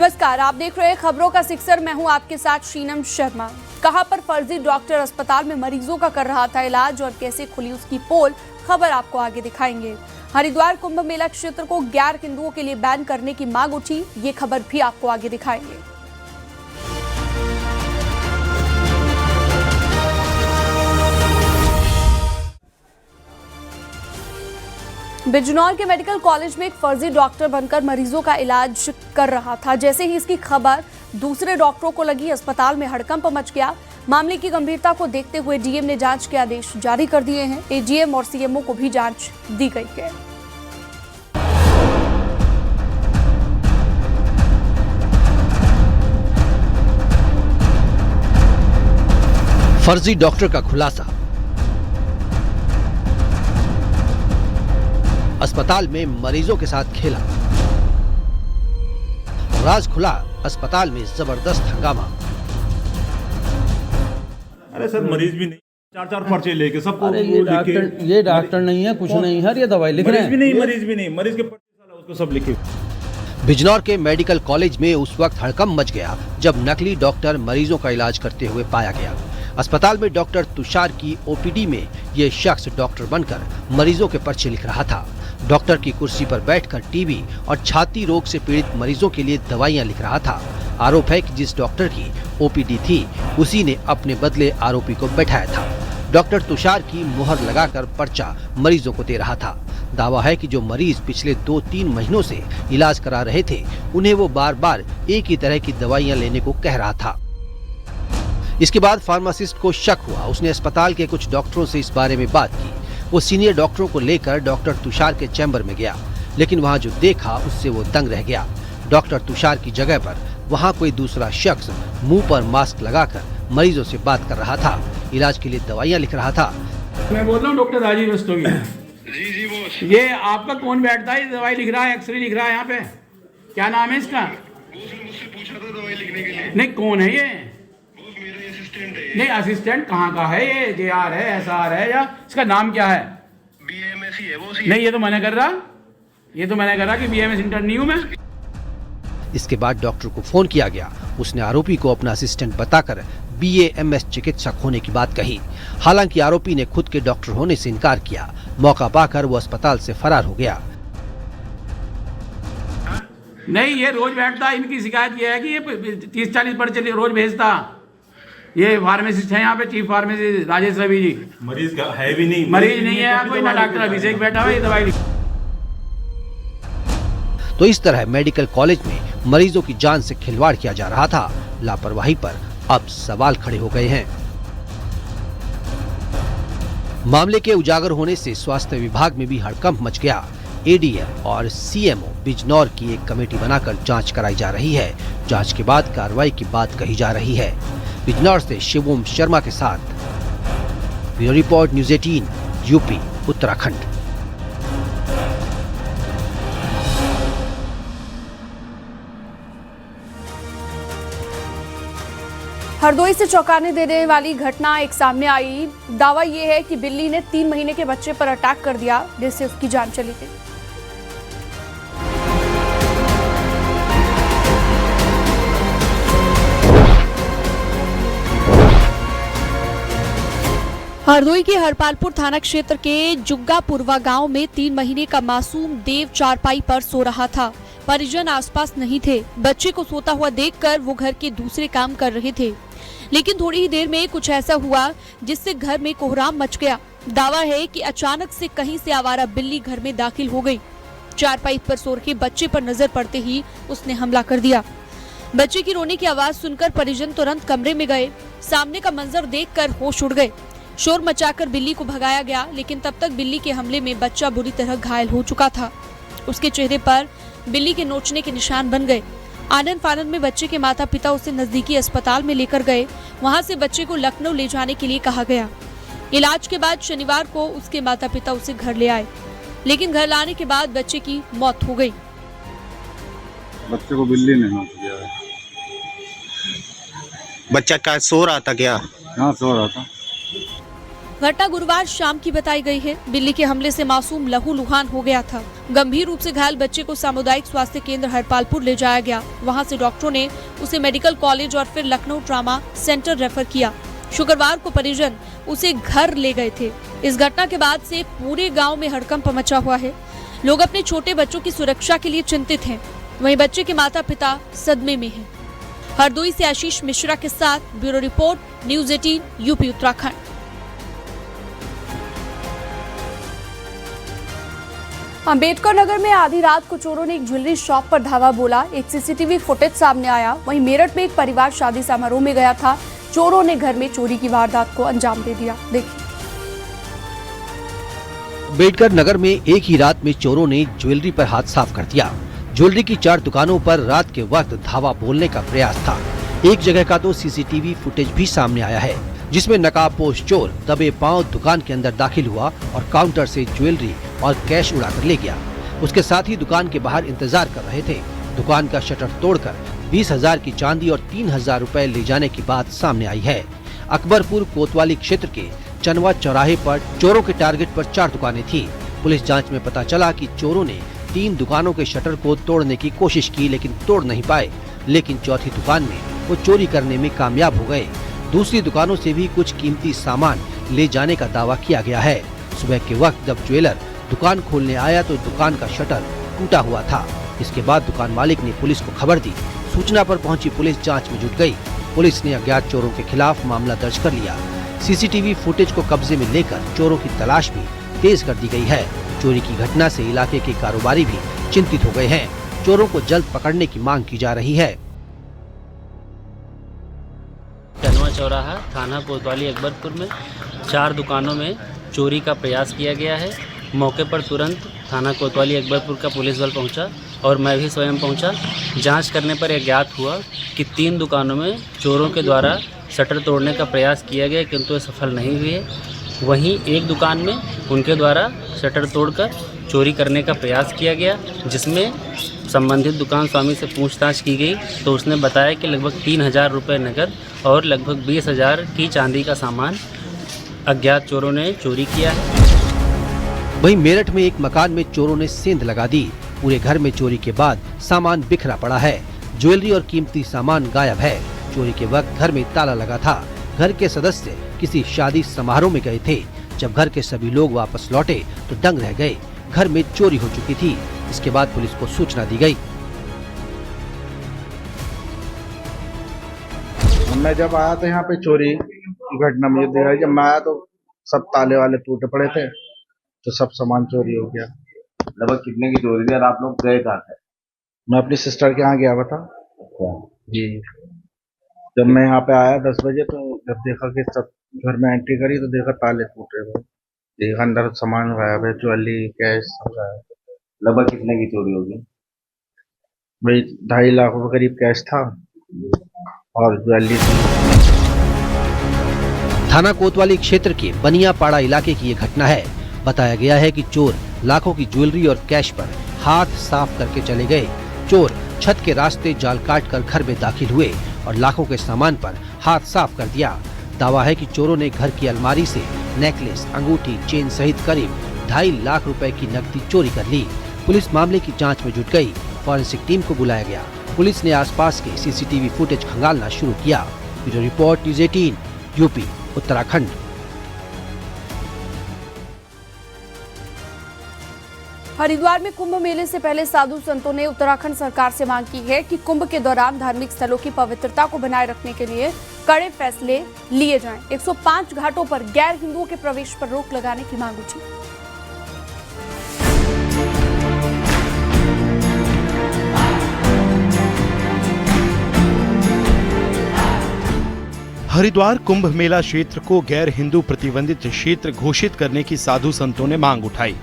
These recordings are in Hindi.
नमस्कार, आप देख रहे हैं खबरों का सिक्सर। मैं हूं आपके साथ शीनम शर्मा। कहां पर फर्जी डॉक्टर अस्पताल में मरीजों का कर रहा था इलाज और कैसे खुली उसकी पोल, खबर आपको आगे दिखाएंगे। हरिद्वार कुंभ मेला क्षेत्र को गैर हिंदुओं के लिए बैन करने की मांग उठी, ये खबर भी आपको आगे दिखाएंगे। बिजनौर के मेडिकल कॉलेज में एक फर्जी डॉक्टर बनकर मरीजों का इलाज कर रहा था। जैसे ही इसकी खबर दूसरे डॉक्टरों को लगी, अस्पताल में हड़कंप मच गया। मामले की गंभीरता को देखते हुए डीएम ने जांच के आदेश जारी कर दिए हैं। एजीएम और सीएमओ को भी जांच दी गई है। फर्जी डॉक्टर का खुलासा। अस्पताल में मरीजों के साथ खेला, राज खुला, अस्पताल में जबरदस्त हंगामा। अरे सर, मरीज भी नहीं, चार पर्चे लेके सबको ये डॉक्टर नहीं है, कुछ नहीं है, ये दवाई लिख रहे हैं। मरीज भी नहीं, मरीज के पर्चे उसको सब लिखे। बिजनौर के मेडिकल कॉलेज में उस वक्त हड़कंप मच गया जब नकली डॉक्टर मरीजों का इलाज करते हुए पाया गया। अस्पताल में डॉक्टर तुषार की ओपीडी में ये शख्स डॉक्टर बनकर मरीजों के पर्चे लिख रहा था। डॉक्टर की कुर्सी पर बैठकर टीबी और छाती रोग से पीड़ित मरीजों के लिए दवाइयां लिख रहा था। आरोप है कि जिस डॉक्टर की ओपीडी थी, उसी ने अपने बदले आरोपी को बैठाया था। डॉक्टर तुषार की मुहर लगाकर पर्चा मरीजों को दे रहा था। दावा है कि जो मरीज पिछले 2-3 महीनों से इलाज करा रहे थे, उन्हें वो बार बार एक ही तरह की दवाइयां लेने को कह रहा था। इसके बाद फार्मासिस्ट को शक हुआ। उसने अस्पताल के कुछ डॉक्टरों से इस बारे में बात की। वो सीनियर डॉक्टरों को लेकर डॉक्टर तुषार के चैम्बर में गया, लेकिन वहाँ जो देखा उससे वो दंग रह गया। डॉक्टर तुषार की जगह पर वहाँ कोई दूसरा शख्स मुंह पर मास्क लगाकर मरीजों से बात कर रहा था, इलाज के लिए दवाइयाँ लिख रहा था। मैं बोल रहा हूँ डॉक्टर राजीव रस्तोगी। जी बॉस। ये आपका कौन बैठता है, दवाई लिख रहा है, एक्सरे लिख रहा है यहाँ पे? क्या नाम है इसका? मुझसे पूछा था दवाई लिखने के लिए। नहीं, कौन है ये? मेरा असिस्टेंट है। नहीं, असिस्टेंट कहाँ का है ये? JR है, SR है, या इसका नाम क्या है? BMS ही है वो। नहीं, ये तो मैंने कर रहा, कि BMS इंटर्न नहीं हूँ मैं। इसके बाद डॉक्टर को फोन किया गया। उसने आरोपी को अपना असिस्टेंट बताकर BAMS चिकित्सक होने की बात कही। हालांकि आरोपी ने खुद के डॉक्टर होने से इनकार किया। मौका पाकर वो अस्पताल से फरार हो गया। नहीं, ये रोज बैठता। इनकी शिकायत ये है कि ये 30-40 पर्चे रोज भेजता। ये फार्मासिस्ट है यहाँ पे, चीफ फार्मासिस्ट राजेश रवि जी। मरीज का है भी नहीं, मरीज नहीं है कोई, ना डॉक्टर अभिषेक बैठा हुआ, ये दवाई लिख। तो इस तरह मेडिकल कॉलेज में मरीजों की जान से खिलवाड़ किया जा रहा था। लापरवाही पर अब सवाल खड़े हो गए हैं। मामले के उजागर होने से स्वास्थ्य विभाग में भी हड़कंप मच गया। ADM और CMO बिजनौर की एक कमेटी बनाकर जांच कराई जा रही है। जांच के बाद कार्रवाई की बात कही जा रही है। बिजनौर से शिवम शर्मा के साथ bureau report, news 18 UP Uttarakhand. Hardoi से चौंकाने देने वाली घटना एक सामने आई। दावा यह है कि बिल्ली ने 3 महीने के बच्चे पर अटैक कर दिया, जिससे उसकी जान चली गई। हरदोई के हरपालपुर थाना क्षेत्र के जुग्गापुरवा गांव में 3 महीने का मासूम देव चारपाई पर सो रहा था। परिजन आसपास नहीं थे। बच्चे को सोता हुआ देखकर वो घर के दूसरे काम कर रहे थे, लेकिन थोड़ी ही देर में कुछ ऐसा हुआ जिससे घर में कोहराम मच गया। दावा है कि अचानक से कहीं से आवारा बिल्ली घर में दाखिल हो गई। चारपाई पर सो रहे बच्चे पर नजर पड़ते ही उसने हमला कर दिया। बच्चे की रोने की आवाज सुनकर परिजन तुरंत कमरे में गए। सामने का मंजर देखकर होश उड़ गए। शोर मचाकर बिल्ली को भगाया गया, लेकिन तब तक बिल्ली के हमले में बच्चा बुरी तरह घायल हो चुका था। उसके चेहरे पर बिल्ली के नोचने के निशान बन गए। आनन फानन में बच्चे के माता पिता उसे नजदीकी अस्पताल में लेकर गए। वहां से बच्चे को लखनऊ ले जाने के लिए कहा गया। इलाज के बाद शनिवार को उसके माता पिता उसे घर ले आए, लेकिन घर लाने के बाद बच्चे की मौत हो गई। बच्चे को बिल्ली ने नोच दिया है। बच्चा क्या सो रहा था क्या? हाँ, सो रहा था। घटना गुरुवार शाम की बताई गई है। बिल्ली के हमले से मासूम लहूलुहान हो गया था। गंभीर रूप से घायल बच्चे को सामुदायिक स्वास्थ्य केंद्र हरपालपुर ले जाया गया। वहां से डॉक्टरों ने उसे मेडिकल कॉलेज और फिर लखनऊ ट्रामा सेंटर रेफर किया। शुक्रवार को परिजन उसे घर ले गए थे। इस घटना के बाद से पूरे गांव में हड़कंप मचा हुआ है। लोग अपने छोटे बच्चों की सुरक्षा के लिए चिंतित हैं। वहीं बच्चे के माता पिता सदमे में हैं। हरदोई से आशीष मिश्रा के साथ bureau report, news 18 UP Uttarakhand. Ambedkar Nagar में आधी रात को चोरों ने एक ज्वेलरी शॉप पर धावा बोला। एक सीसीटीवी फुटेज सामने आया। वहीं मेरठ में एक परिवार शादी समारोह में गया था। चोरों ने घर में चोरी की वारदात को अंजाम दे दिया। देखिए। अम्बेडकर नगर में एक ही रात में चोरों ने ज्वेलरी पर हाथ साफ कर दिया। ज्वेलरी की 4 दुकानों पर रात के वक्त धावा बोलने का प्रयास था। एक जगह का तो सीसीटीवी फुटेज भी सामने आया है, जिसमें नकाबपोश चोर दबे पांव दुकान के अंदर दाखिल हुआ और काउंटर से ज्वेलरी और कैश उड़ाकर ले गया। उसके साथ ही दुकान के बाहर इंतजार कर रहे थे। दुकान का शटर तोड़कर 20,000 की चांदी और 3,000 रुपए ले जाने की बात सामने आई है। अकबरपुर कोतवाली क्षेत्र के चनवा चौराहे पर चोरों के टारगेट पर 4 दुकानें थी। पुलिस जांच में पता चला कि चोरों ने 3 दुकानों के शटर को तोड़ने की कोशिश की, लेकिन तोड़ नहीं पाए। लेकिन चौथी दुकान में वो चोरी करने में कामयाब हो गए। दूसरी दुकानों से भी कुछ कीमती सामान ले जाने का दावा किया गया है। सुबह के वक्त जब ज्वेलर दुकान खोलने आया तो दुकान का शटर टूटा हुआ था। इसके बाद दुकान मालिक ने पुलिस को खबर दी। सूचना पर पहुंची पुलिस जांच में जुट गई। पुलिस ने अज्ञात चोरों के खिलाफ मामला दर्ज कर लिया। सीसीटीवी फुटेज को कब्जे में लेकर चोरों की तलाश भी तेज कर दी गई है। चोरी की घटना से इलाके के कारोबारी भी चिंतित हो गए हैं। चोरों को जल्द पकड़ने की मांग की जा रही है। चनवा चौराहा थाना कोतवाली अकबरपुर में 4 दुकानों में चोरी का प्रयास किया गया है। मौके पर तुरंत थाना कोतवाली अकबरपुर का पुलिस बल पहुंचा और मैं भी स्वयं पहुंचा। जांच करने पर यह ज्ञात हुआ कि 3 दुकानों में चोरों के द्वारा शटर तोड़ने का प्रयास किया गया, किंतु सफल नहीं हुए। वहीं एक दुकान में उनके द्वारा शटर तोड़कर चोरी करने का प्रयास किया गया, जिसमें संबंधित दुकान स्वामी से पूछताछ की गई तो उसने बताया कि लगभग 3,000 रुपये नकद और लगभग 20,000 की चांदी का सामान अज्ञात चोरों ने चोरी किया है। वहीं मेरठ में एक मकान में चोरों ने सेंध लगा दी। पूरे घर में चोरी के बाद सामान बिखरा पड़ा है। ज्वेलरी और कीमती सामान गायब है। चोरी के वक्त घर में ताला लगा था। घर के सदस्य किसी शादी समारोह में गए थे। जब घर के सभी लोग वापस लौटे तो दंग रह गए। घर में चोरी हो चुकी थी। इसके बाद पुलिस को सूचना दी गई। मैं जब आया तो यहाँ पे चोरी की घटना मुझे देखा। जब मैं आया तो सब ताले वाले टूटे पड़े थे, तो सब सामान चोरी हो गया। लगभग कितने की चोरी थी और आप लोग गए कहाँ थे? मैं अपनी सिस्टर के यहाँ गया हुआ था। अच्छा जी। जब मैं यहाँ पे आया 10 बजे तो जब देखा कि सब घर में एंट्री करी तो देखा ताले टूटे हुए, देखा अंदर सामान गायब है, ज्वेलरी, कैश सब गायब। लगभग कितने की चोरी होगी? भाई 2.5 लाख रुपए करीब कैश था और ज्वेलरी। थाना कोतवाली क्षेत्र के बनियापाड़ा इलाके की ये घटना है। बताया गया है कि चोर लाखों की ज्वेलरी और कैश पर हाथ साफ करके चले गए। चोर छत के रास्ते जाल काटकर घर में दाखिल हुए और लाखों के सामान पर हाथ साफ कर दिया। दावा है कि चोरों ने घर की अलमारी से नेकलेस, अंगूठी, चेन सहित करीब 2.5 लाख रुपए की नकदी चोरी कर ली। पुलिस मामले की जांच में जुट गई। फॉरेंसिक टीम को बुलाया गया। पुलिस ने आसपास के सीसीटीवी फुटेज खंगालना शुरू किया। Bureau report, news 18 UP Uttarakhand. Haridwar में कुंभ मेले से पहले साधु संतों ने उत्तराखंड सरकार से मांग की है कि कुंभ के दौरान धार्मिक स्थलों की पवित्रता को बनाए रखने के लिए कड़े फैसले लिए जाएं। 105 घाटों पर गैर हिंदुओं के प्रवेश पर रोक लगाने की मांग उठी। हरिद्वार कुंभ मेला क्षेत्र को गैर हिंदू प्रतिबंधित क्षेत्र घोषित करने की साधु संतों ने मांग उठाई।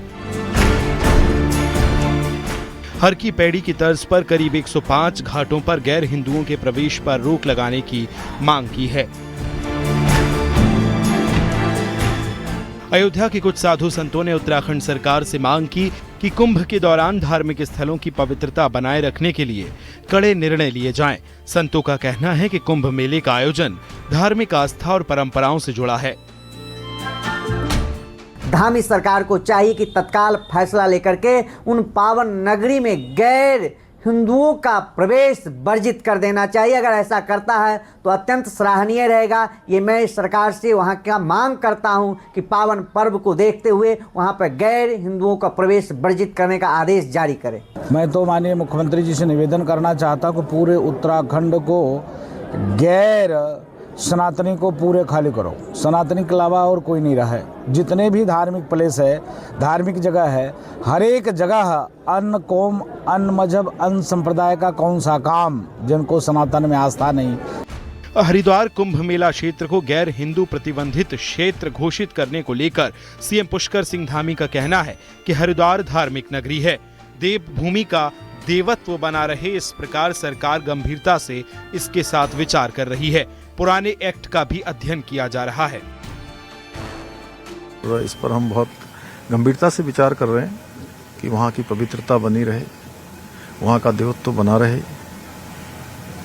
हर की पैड़ी की तर्ज पर करीब 105 घाटों पर गैर हिंदुओं के प्रवेश पर रोक लगाने की मांग की है। अयोध्या के कुछ साधु संतों ने उत्तराखंड सरकार से मांग की कि कुंभ के दौरान धार्मिक स्थलों की पवित्रता बनाए रखने के लिए कड़े निर्णय लिए जाएं। संतों का कहना है कि कुंभ मेले का आयोजन धार्मिक आस्था और परंपराओं से जुड़ा है। धामी सरकार को चाहिए कि तत्काल फैसला लेकर के उन पावन नगरी में गैर हिंदुओं का प्रवेश वर्जित कर देना चाहिए। अगर ऐसा करता है तो अत्यंत सराहनीय रहेगा। ये मैं सरकार से वहाँ का मांग करता हूँ कि पावन पर्व को देखते हुए वहाँ पर गैर हिंदुओं का प्रवेश वर्जित करने का आदेश जारी करें। मैं तो माननीय मुख्यमंत्री जी से निवेदन करना चाहता हूँ कि पूरे उत्तराखंड को गैर सनातनी को पूरे खाली करो। सनातनी के अलावा और कोई नहीं रहा है। जितने भी धार्मिक प्लेस है, धार्मिक जगह है, हर एक जगह अन्य कौम, अन्य मजहब, अन्य संप्रदाय का कौन सा काम जिनको सनातन में आस्था नहीं। हरिद्वार कुंभ मेला क्षेत्र को गैर हिंदू प्रतिबंधित क्षेत्र घोषित करने को लेकर सीएम पुष्कर सिंह धामी का कहना है कि हरिद्वार धार्मिक नगरी है, देवभूमि का देवत्व बना रहे, इस प्रकार सरकार गंभीरता से इसके साथ विचार कर रही है। पुराने एक्ट का भी अध्ययन किया जा रहा है। इस पर हम बहुत गंभीरता से विचार कर रहे हैं कि वहाँ की पवित्रता बनी रहे, वहाँ का देवत्व बना रहे।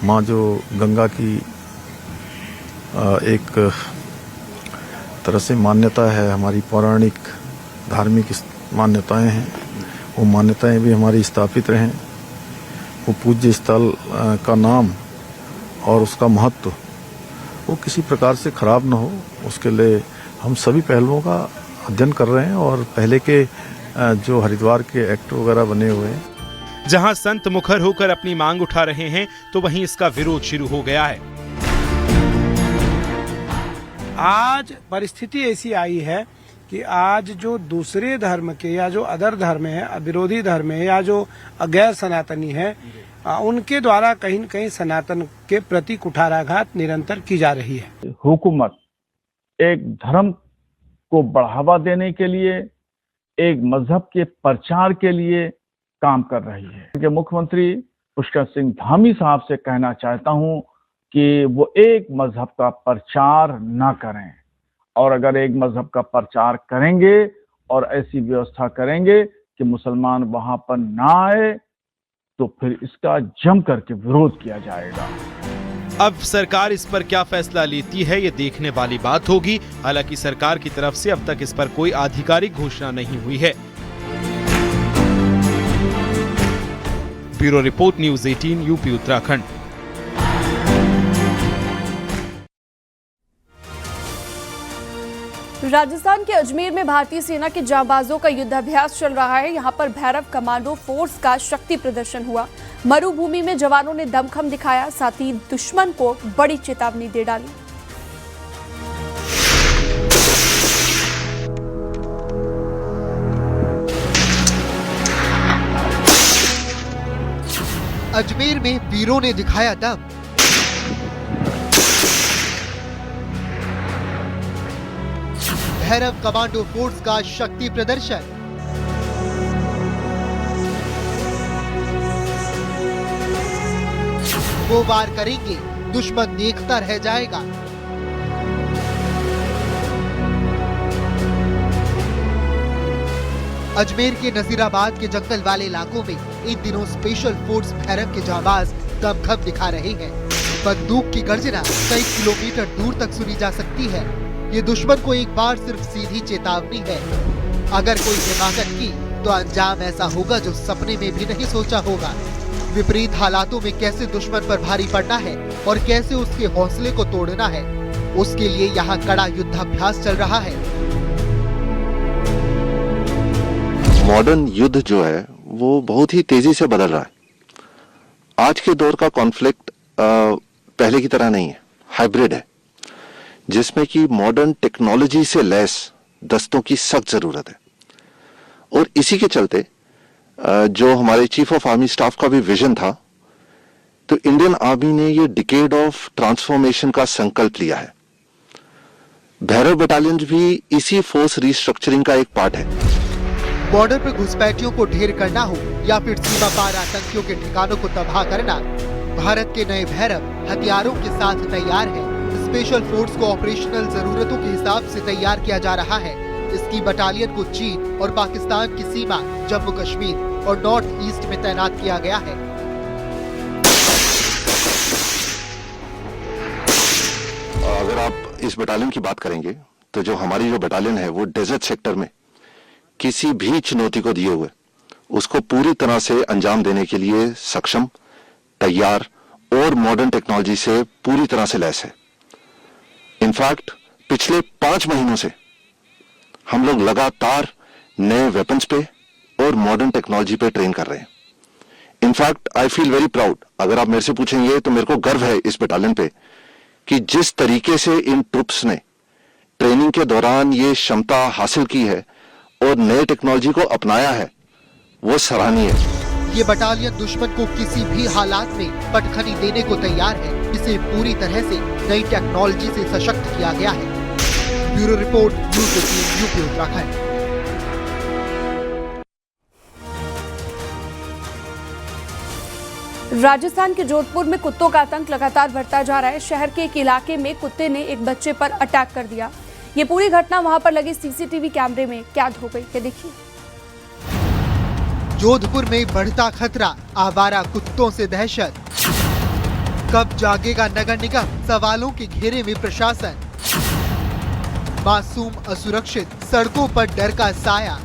माँ जो गंगा की एक तरह से मान्यता है, हमारी पौराणिक धार्मिक मान्यताएं हैं, वो मान्यताएं भी हमारी स्थापित रहें। वो पूज्य स्थल का नाम और उसका महत्व वो किसी प्रकार से खराब न हो, उसके लिए हम सभी पहलुओं का अध्ययन कर रहे हैं। और पहले के जो हरिद्वार के एक्ट वगैरह बने हुए हैं, जहां संत मुखर होकर अपनी मांग उठा रहे हैं तो वहीं इसका विरोध शुरू हो गया है। आज परिस्थिति ऐसी आई है कि आज जो दूसरे धर्म के या जो अदर धर्म है, विरोधी धर्म है या जो गैर सनातनी है, उनके द्वारा कहीं न कहीं सनातन के प्रति कुठाराघात निरंतर की जा रही है। हुकूमत एक धर्म को बढ़ावा देने के लिए, एक मजहब के प्रचार के लिए काम कर रही है। कि मुख्यमंत्री पुष्कर सिंह धामी साहब से कहना चाहता हूं कि वो एक मजहब का प्रचार ना करें, और अगर एक मजहब का प्रचार करेंगे और ऐसी व्यवस्था करेंगे कि मुसलमान वहां पर ना आए तो फिर इसका जम करके विरोध किया जाएगा। अब सरकार इस पर क्या फैसला लेती है ये देखने वाली बात होगी। हालांकि सरकार की तरफ से अब तक इस पर कोई आधिकारिक घोषणा नहीं हुई है। Bureau report, news 18 UP Uttarakhand. Rajasthan के अजमेर में भारतीय सेना के जांबाजों का युद्धाभ्यास चल रहा है। यहां पर भैरव कमांडो फोर्स का शक्ति प्रदर्शन हुआ। मरुभूमि में जवानों ने दमखम दिखाया, साथ ही दुश्मन को बड़ी चेतावनी दे डाली। अजमेर में वीरों ने दिखाया दम। भैरव कमांडो फोर्स का शक्ति प्रदर्शन। वो वार करेंगे, दुश्मन देखता रह जाएगा। अजमेर के नजीराबाद के जंगल वाले इलाकों में इन दिनों स्पेशल फोर्स भैरव के जांबाज दमखम दिखा रहे हैं। बंदूक की गर्जना कई किलोमीटर दूर तक सुनी जा सकती है। ये दुश्मन को एक बार सिर्फ सीधी चेतावनी है। अगर कोई हिमाकत की तो अंजाम ऐसा होगा जो सपने में भी नहीं सोचा होगा। विपरीत हालातों में कैसे दुश्मन पर भारी पड़ना है और कैसे उसके हौसले को तोड़ना है, उसके लिए यहाँ कड़ा युद्धाभ्यास चल रहा है। मॉडर्न युद्ध जो है वो बहुत ही तेजी से बदल रहा है। आज के दौर का कॉन्फ्लिक्ट पहले की तरह नहीं है, हाइब्रिड है, जिसमें कि मॉडर्न टेक्नोलॉजी से लैस दस्तों की सख्त जरूरत है। और इसी के चलते जो हमारे चीफ ऑफ आर्मी स्टाफ का भी विजन था, तो इंडियन आर्मी ने ये डिकेड ऑफ ट्रांसफॉर्मेशन का संकल्प लिया है। भैरव बटालियन भी इसी फोर्स रिस्ट्रक्चरिंग का एक पार्ट है। बॉर्डर पर घुसपैठियों को ढेर करना हो या फिर सीमा पार आतंकियों के ठिकानों को तबाह करना, भारत के नए भैरव हथियारों के साथ तैयार है। स्पेशल फोर्स को ऑपरेशनल जरूरतों के हिसाब से तैयार किया जा रहा है। इसकी बटालियन को चीन और पाकिस्तान की सीमा, जम्मू कश्मीर और नॉर्थ ईस्ट में तैनात किया गया है। अगर आप इस बटालियन की बात करेंगे तो जो हमारी जो बटालियन है वो डेजर्ट सेक्टर में किसी भी चुनौती को दिए हुए उसको पूरी तरह से अंजाम देने के लिए सक्षम, तैयार और मॉडर्न टेक्नोलॉजी से पूरी तरह से लैस है। इनफैक्ट पिछले 5 महीनों से हम लोग लगातार नए वेपन्स पे और मॉडर्न टेक्नोलॉजी पे ट्रेन कर रहे हैं। In fact I feel very proud, अगर आप मेरे से पूछेंगे तो मेरे को गर्व है इस बटालियन पे कि जिस तरीके से इन ट्रुप्स ने ट्रेनिंग के दौरान ये क्षमता हासिल की है और नए टेक्नोलॉजी को अपनाया है, वो सराहनीय है। ये बटालियन दुश्मन को किसी भी हालात में पटखनी देने को तैयार है। इसे पूरी तरह से नई टेक्नोलॉजी से सशक्त किया गया है। Bureau report, news 18 UP Uttarakhand. Rajasthan के जोधपुर में कुत्तों का आतंक लगातार बढ़ता जा रहा है। शहर के एक इलाके में कुत्ते ने एक बच्चे पर अटैक कर दिया। ये पूरी घटना वहां पर लगे सीसीटीवी कैमरे में कैद हो गई। ये देखिए। जोधपुर में बढ़ता खतरा, आवारा कुत्तों से दहशत। कब जागेगा नगर निगम, सवालों के घेरे में प्रशासन। मासूम असुरक्षित, सड़कों पर डर का साया।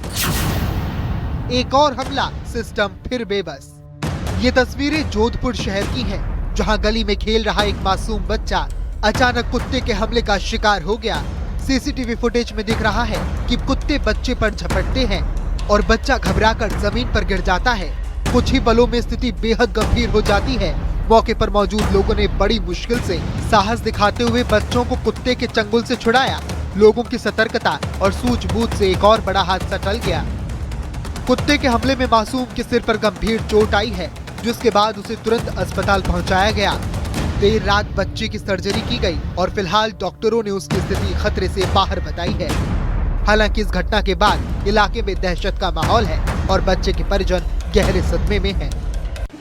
एक और हमला, सिस्टम फिर बेबस। ये तस्वीरें जोधपुर शहर की हैं, जहां गली में खेल रहा एक मासूम बच्चा अचानक कुत्ते के हमले का शिकार हो गया। सीसीटीवी फुटेज में दिख रहा है कि कुत्ते बच्चे पर झपटते हैं और बच्चा घबराकर जमीन पर गिर जाता है। कुछ ही पलों में स्थिति बेहद गंभीर हो जाती है। मौके पर मौजूद लोगों ने बड़ी मुश्किल से साहस दिखाते हुए बच्चों को कुत्ते के चंगुल से छुड़ाया। लोगों की सतर्कता और सूझबूझ से एक और बड़ा हादसा टल गया। कुत्ते के हमले में मासूम के सिर पर गंभीर चोट आई है, जिसके बाद उसे तुरंत अस्पताल पहुंचाया गया। देर रात बच्चे की सर्जरी की गई और फिलहाल डॉक्टरों ने उसकी स्थिति खतरे से बाहर बताई है। हालांकि इस घटना के बाद इलाके में दहशत का माहौल है और बच्चे के परिजन गहरे सदमे में हैं।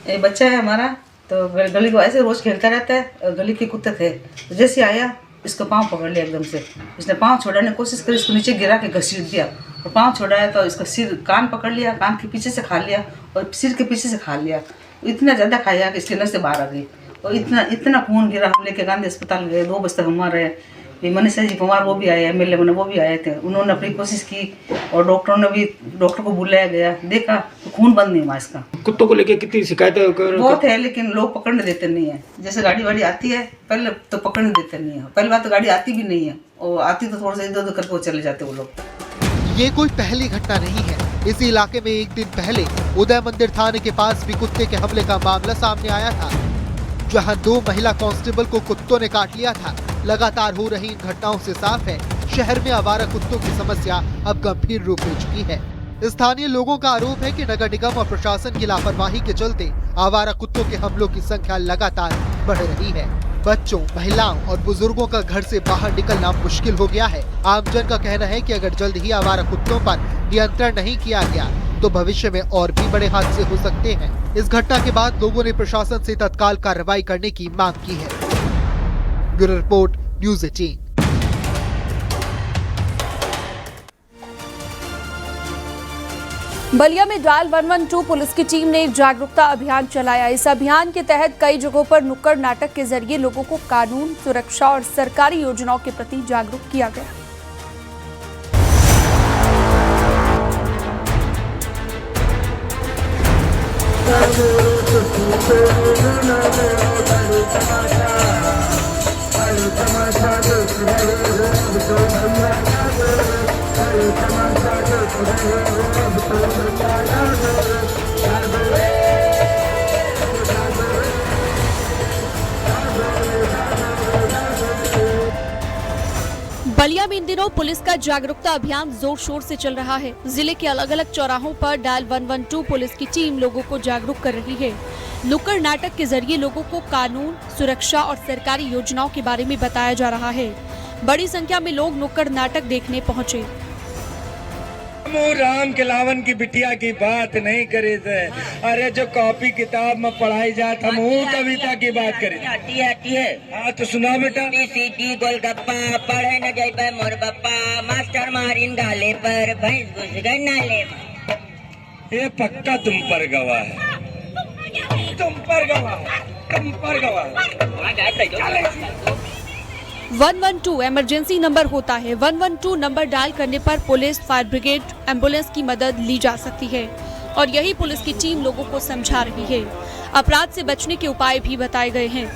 ये बच्चा है हमारा, तो गली को ऐसे रोज खेलता रहता है। गली के कुत्ते थे, तो जैसे आया इसको पाँव पकड़ लिया एकदम से। इसने पाँव छोड़ाने की कोशिश करी, इसको नीचे गिरा के घसीट दिया और पाँव छोड़ाया तो इसका सिर, कान पकड़ लिया, कान के पीछे से खा लिया और सिर के पीछे से खा लिया। इतना ज़्यादा खाया कि इसके नस से बाहर आ गई और इतना खून गिरा। हम लेके गांधी अस्पताल गए, 2 बजे तक हम वहाँ रहे। ये मनीषा जी पवार वो भी आए, MLA वो भी आए थे। उन्होंने अपनी कोशिश की और डॉक्टर को बुलाया गया, देखा तो खून बंद नहीं हुआ इसका। कुत्तों को लेके कितनी शिकायतें बहुत है, लेकिन लोग पकड़ने देते नहीं है। जैसे गाड़ी वाड़ी आती है पहले तो पकड़ने देते नहीं है। पहली बात तो गाड़ी आती भी नहीं है, और आती तो थोड़ा सा इधर उधर करके वो चले जाते वो लोग। ये कोई पहली घटना नहीं है। इसी इलाके में एक दिन पहले उदय मंदिर थाने के पास भी कुत्ते के हमले का मामला सामने आया था, जहां 2 महिला कांस्टेबल को कुत्तों ने काट लिया था। लगातार हो रही इन घटनाओं से साफ है, शहर में आवारा कुत्तों की समस्या अब गंभीर रूप ले चुकी है। स्थानीय लोगों का आरोप है कि नगर निगम और प्रशासन की लापरवाही के चलते आवारा कुत्तों के हमलों की संख्या लगातार बढ़ रही है। बच्चों, महिलाओं और बुजुर्गों का घर से बाहर निकलना मुश्किल हो गया है। आमजन का कहना है कि अगर जल्द ही आवारा कुत्तों पर नियंत्रण नहीं किया गया तो भविष्य में और भी बड़े हादसे हो सकते हैं। इस घटना के बाद लोगों ने प्रशासन से तत्काल कार्रवाई करने की मांग की है। Bureau report, news 18। बलिया में डायल 112 पुलिस की टीम ने एक जागरूकता अभियान चलाया। इस अभियान के तहत कई जगहों पर नुक्कड़ नाटक के जरिए लोगों को कानून, सुरक्षा और सरकारी योजनाओं के प्रति जागरूक किया गया। बलिया में इन दिनों पुलिस का जागरूकता अभियान जोर शोर से चल रहा है। जिले के अलग अलग चौराहों पर डायल 112 पुलिस की टीम लोगों को जागरूक कर रही है। नुक्कड़ नाटक के जरिए लोगों को कानून, सुरक्षा और सरकारी योजनाओं के बारे में बताया जा रहा है। बड़ी संख्या में लोग नुक्कड़ नाटक देखने पहुंचे। राम के लावन की बिटिया की बात नहीं करे थे। अरे जो कॉपी किताब में पढ़ाई जात हम कविता की बात करें। आती है। हाँ तो सुना बेटा। सीटी गोलगप्पा पढ़े न जाए मोर बप्पा, मास्टर मारिन गाले पर भैंस घुस गए नाले। ये पक्का तुम पर गवाह है, तुम पर गवाह है, तुम पर गवाह है। 112 इमरजेंसी नंबर होता है। 112 नंबर डायल करने पर पुलिस, फायर ब्रिगेड, एम्बुलेंस की मदद ली जा सकती है और यही पुलिस की टीम लोगों को समझा रही है। अपराध से बचने के उपाय भी बताए गए हैं।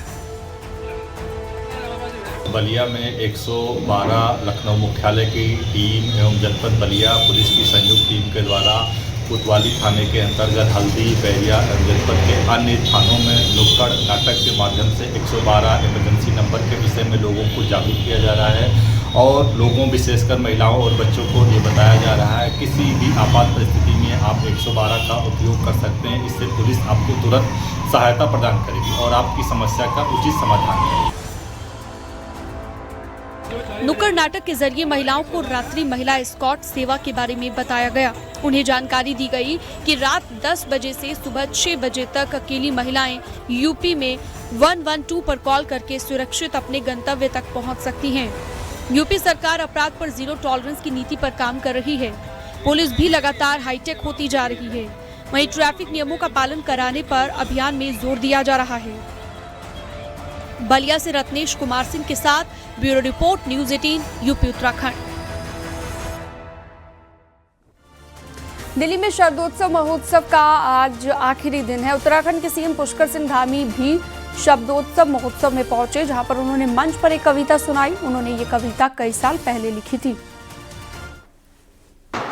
बलिया में 112 लखनऊ मुख्यालय की टीम एवं जनपद बलिया पुलिस की संयुक्त टीम के द्वारा कोतवाली थाने के अंतर्गत हल्दी, बैरिया एवं जनपद के अन्य थानों में नुक्कड़ नाटक के माध्यम से 112 इमरजेंसी नंबर के विषय में लोगों को जागरूक किया जा रहा है और लोगों विशेषकर महिलाओं और बच्चों को ये बताया जा रहा है किसी भी आपात परिस्थिति में आप 112 का उपयोग कर सकते हैं। इससे पुलिस आपको तुरंत सहायता प्रदान करेगी और आपकी समस्या का उचित समाधान करेगी। नुक्कड़ नाटक के जरिए महिलाओं को रात्रि महिला एस्कॉर्ट सेवा के बारे में बताया गया। उन्हें जानकारी दी गई कि रात 10 बजे से सुबह 6 बजे तक अकेली महिलाएं यूपी में 112 पर कॉल करके सुरक्षित अपने गंतव्य तक पहुंच सकती हैं। यूपी सरकार अपराध पर जीरो टॉलरेंस की नीति पर काम कर रही है। पुलिस भी लगातार हाईटेक होती जा रही है। वहीं ट्रैफिक नियमों का पालन कराने पर अभियान में जोर दिया जा रहा है। बलिया से रत्नेश कुमार सिंह के साथ bureau report, news 18 UP Uttarakhand. Delhi में शरदोत्सव महोत्सव का आज आखिरी दिन है। उत्तराखंड के सीएम पुष्कर सिंह धामी भी शब्दोत्सव महोत्सव में पहुंचे, जहां पर उन्होंने मंच पर एक कविता सुनाई। उन्होंने ये कविता कई साल पहले लिखी थी।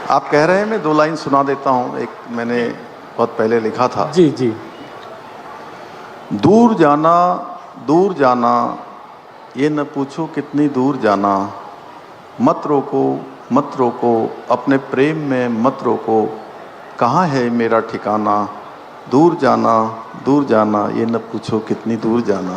आप कह रहे हैं, मैं 2 लाइन सुना देता हूं। एक मैंने बहुत पहले लिखा था। जी जी। दूर जाना ये न पूछो कितनी दूर जाना, मत रोको अपने प्रेम में मत रोको, कहाँ है मेरा ठिकाना, दूर जाना ये न पूछो कितनी दूर जाना।